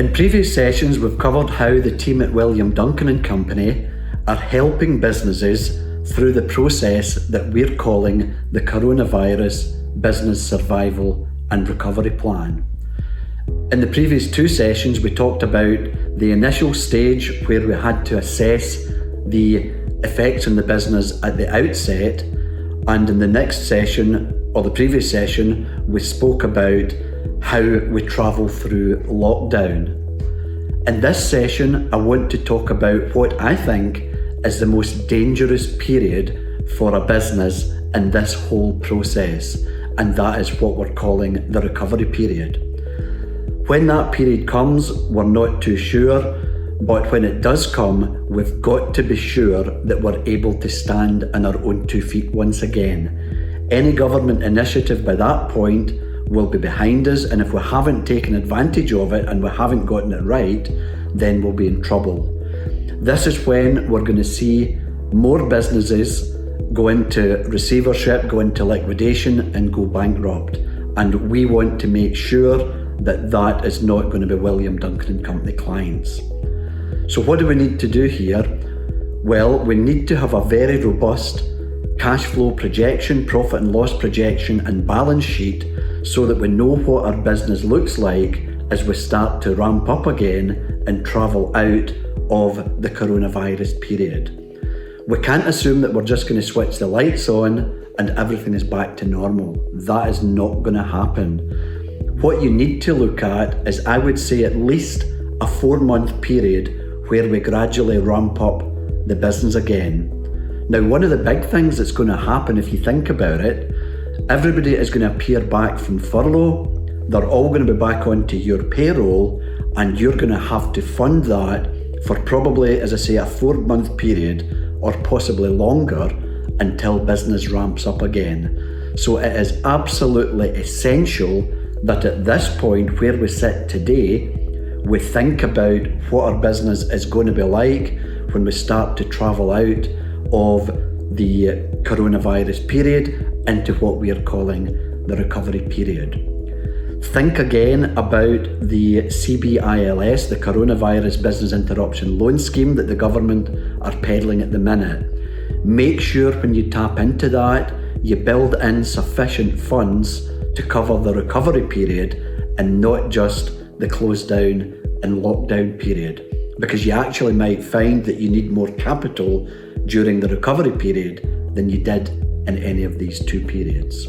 In previous sessions, we've covered how the team at William Duncan and Company are helping businesses through the process that we're calling the Coronavirus Business Survival and Recovery Plan. In the previous two sessions, we talked about the initial stage where we had to assess the effects on the business at the outset, and in the next session, or the previous session, we spoke about how we travel through lockdown. In this session, I want to talk about what I think is the most dangerous period for a business in this whole process, and that is what we're calling the recovery period. When that period comes, we're not too sure, but when it does come, we've got to be sure that we're able to stand on our own 2 feet once again. Any government initiative by that point will be behind us, and if we haven't taken advantage of it and we haven't gotten it right, then we'll be in trouble. This is when we're going to see more businesses go into receivership, go into liquidation and go bankrupt. And we want to make sure that that is not going to be William Duncan and Company clients. So what do we need to do here? Well, we need to have a very robust cash flow projection, profit and loss projection and balance sheet so that we know what our business looks like as we start to ramp up again and travel out of the coronavirus period. We can't assume that we're just going to switch the lights on and everything is back to normal. That is not going to happen. What you need to look at is, I would say, at least a 4-month period where we gradually ramp up the business again. Now, one of the big things that's going to happen, if you think about it, everybody is going to appear back from furlough. They're all going to be back onto your payroll, and you're going to have to fund that for probably, as I say, a 4-month period or possibly longer until business ramps up again. So it is absolutely essential that at this point where we sit today, we think about what our business is going to be like when we start to travel out of the coronavirus period into what we are calling the recovery period. Think again about the CBILS, the Coronavirus Business Interruption Loan Scheme that the government are peddling at the minute. Make sure when you tap into that, you build in sufficient funds to cover the recovery period and not just the close down and lockdown period, because you actually might find that you need more capital during the recovery period than you did in any of these two periods.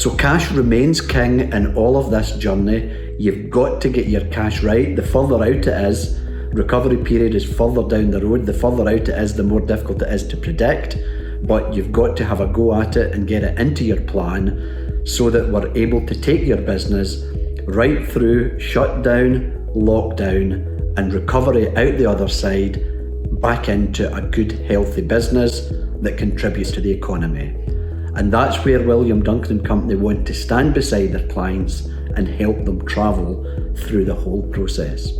So cash remains king in all of this journey. You've got to get your cash right. The further out it is, recovery period is further down the road. The further out it is, the more difficult it is to predict, but you've got to have a go at it and get it into your plan so that we're able to take your business right through shutdown, lockdown and recovery out the other side back into a good, healthy business that contributes to the economy. And that's where William Duncan and Company want to stand beside their clients and help them travel through the whole process.